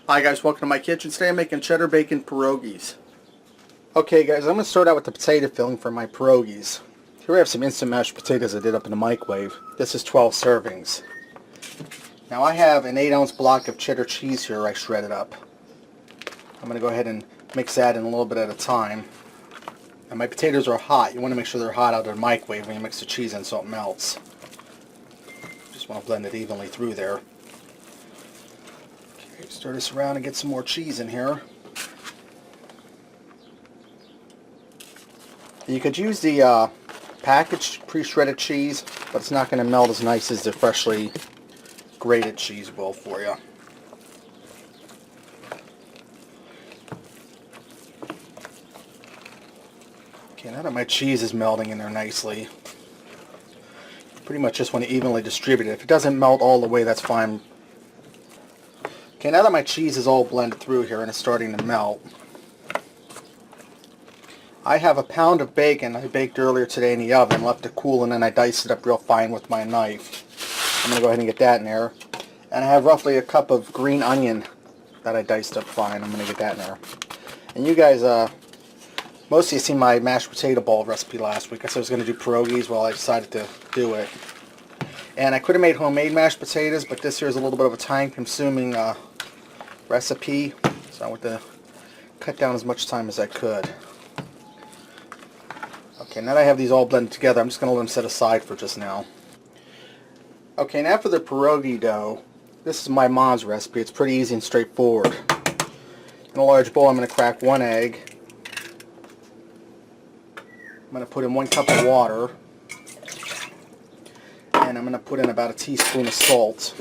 Hi guys, welcome to my kitchen. Today I'm making cheddar bacon pierogies. Okay guys, I'm going to start out with the potato filling for my pierogies. Here I have some instant mashed potatoes I did up in the microwave. This is 12 servings. Now I have an 8-ounce block of cheddar cheese here I shredded up. I'm going to go ahead and mix that in a little bit at a time. And my potatoes are hot. You want to make sure they're hot out of the microwave when you mix the cheese in so it melts. Just want to blend it evenly through there. Stir this around and get some more cheese in here. You could use the packaged pre-shredded cheese, but it's not going to melt as nice as the freshly grated cheese will for you. Okay, now that my cheese is melting in there nicely, pretty much just want to evenly distribute it. If it doesn't melt all the way, that's fine. Okay, now that my cheese is all blended through here and it's starting to melt, I have a pound of bacon I baked earlier today in the oven, left it cool, and then I diced it up real fine with my knife. I'm going to go ahead and get that in there. And I have roughly a cup of green onion that I diced up fine. I'm going to get that in there. And you guys, most of you seen my mashed potato ball recipe last week. I said I was going to do pierogies. Well, I decided to do it. And I could have made homemade mashed potatoes, but this here is a little bit of a time-consuming recipe, so I want to cut down as much time as I could. Okay, now that I have these all blended together, I'm just going to let them set aside for just now. Okay, now for the pierogi dough, this is my mom's recipe. It's pretty easy and straightforward. In a large bowl, I'm going to crack 1 egg. I'm going to put in 1 cup of water. And I'm going to put in about a teaspoon of salt.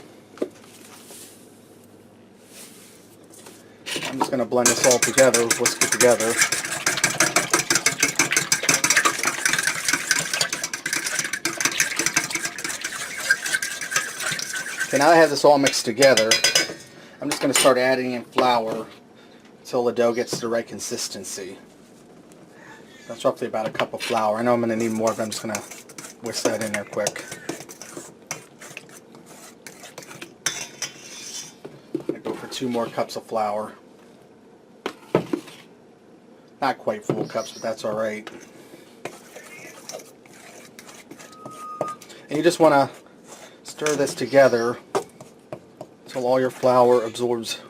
I'm just going to blend this all together, whisk it together. Okay, now that I have this all mixed together, I'm just going to start adding in flour until the dough gets the right consistency. That's roughly about a cup of flour. I know I'm going to need more, but I'm just going to whisk that in there quick. I go for 2 more cups of flour. Not quite full cups, but that's alright. And you just want to stir this together until all your flour absorbs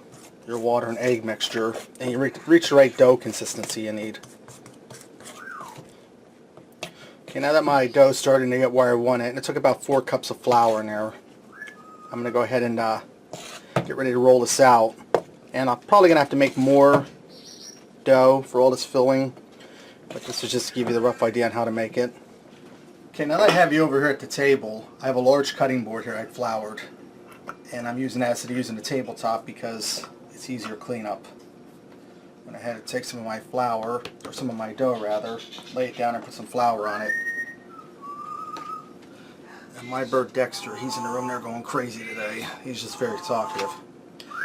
your water and egg mixture, and you reach the right dough consistency you need. Okay, now that my dough is starting to get where I want it, and it took about 4 cups of flour in there, I'm going to go ahead and get ready to roll this out. And I'm probably going to have to make more dough for all this filling, but this is just to give you the rough idea on how to make it. Okay, now that I have you over here at the table, I have a large cutting board here I floured, and I'm using that instead of using the tabletop because it's easier cleanup. I went ahead and take some of my flour, or some of my dough rather, lay it down and put some flour on it. And my bird Dexter, he's in the room there going crazy today. He's just very talkative.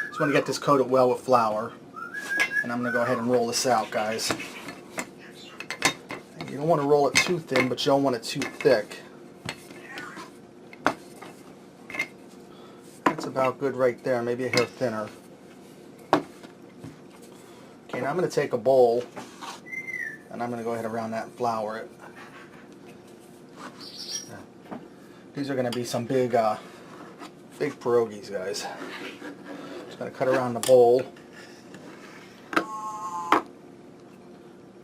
Just want to get this coated well with flour. And I'm going to go ahead and roll this out, guys. You don't want to roll it too thin, but you don't want it too thick. That's about good right there, maybe a hair thinner. Okay, now I'm going to take a bowl, and I'm going to go ahead around that and flour it. These are going to be some big pierogies, guys. Just going to cut around the bowl.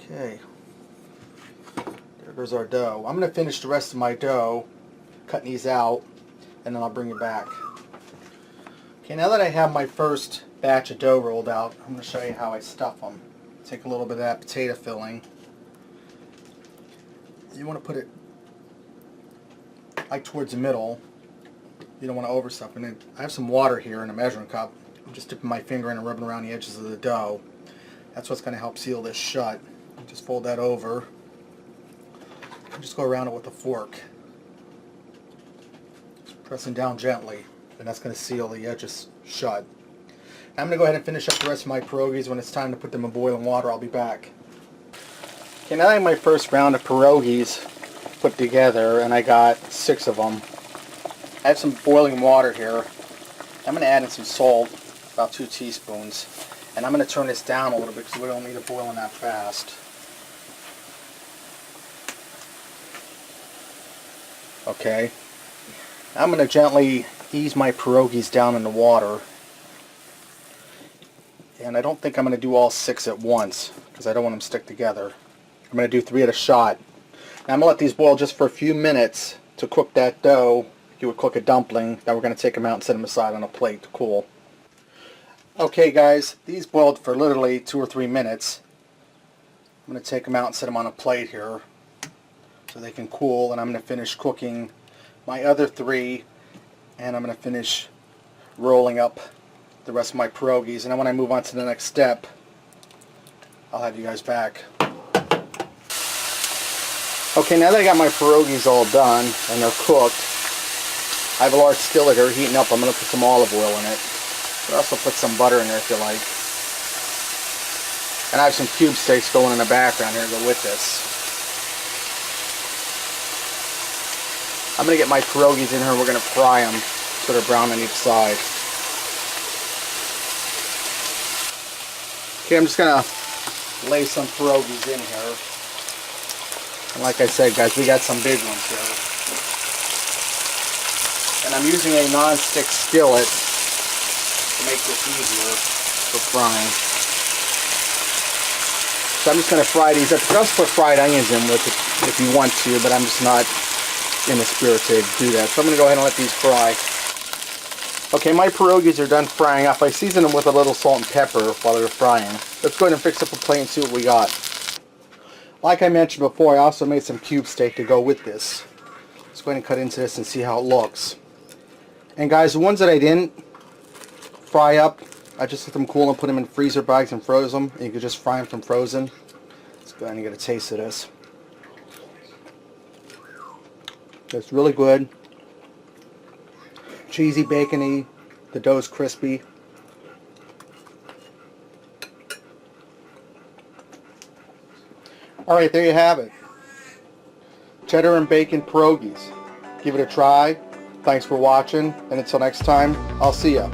Okay, there goes our dough. I'm going to finish the rest of my dough, cutting these out, and then I'll bring it back. Okay, now that I have my first batch of dough rolled out, I'm going to show you how I stuff them. Take a little bit of that potato filling. You want to put it like towards the middle. You don't want to overstuff it. I have some water here in a measuring cup. I'm just dipping my finger in and rubbing around the edges of the dough. That's what's going to help seal this shut. Just fold that over and just go around it with a fork. Just pressing down gently, and that's going to seal the edges shut. I'm going to go ahead and finish up the rest of my pierogies. When it's time to put them in boiling water, I'll be back. Okay, now I have my first round of pierogies put together, and I got 6 of them. I have some boiling water here. I'm going to add in some salt. about 2 teaspoons. And I'm going to turn this down a little bit because we don't need it boiling that fast. Okay. I'm going to gently ease my pierogies down in the water. And I don't think I'm going to do all 6 at once because I don't want them to stick together. I'm going to do 3 at a shot. Now I'm going to let these boil just for a few minutes to cook that dough. You would cook a dumpling. Then we're going to take them out and set them aside on a plate to cool. Okay guys, these boiled for literally 2 or 3 minutes. I'm going to take them out and set them on a plate here so they can cool, and I'm going to finish cooking my other 3, and I'm going to finish rolling up the rest of my pierogies, and then when I move on to the next step, I'll have you guys back. Okay, now that I got my pierogies all done and they're cooked, I have a large skillet here heating up. I'm going to put some olive oil in it. But also put some butter in there if you like. And I have some cube steaks going in the background here to go with this. I'm going to get my pierogies in here and we're going to fry them so they're brown on each side. Okay, I'm just going to lay some pierogies in here. And like I said, guys, we got some big ones here. And I'm using a non-stick skillet to make this easier for frying. So I'm just going to fry these up. You can also put fried onions in with it if you want to, but I'm just not in the spirit to do that. So I'm going to go ahead and let these fry. Okay, my pierogies are done frying up. I seasoned them with a little salt and pepper while they were frying. Let's go ahead and fix up a plate and see what we got. Like I mentioned before, I also made some cube steak to go with this. Let's go ahead and cut into this and see how it looks. And guys, the ones that I didn't fry up, I just let them cool and put them in freezer bags and froze them. And you can just fry them from frozen. Let's go ahead and get a taste of this. It's really good. Cheesy, bacony. The dough's crispy. Alright, there you have it. Cheddar and bacon pierogies. Give it a try. Thanks for watching, and until next time, I'll see ya.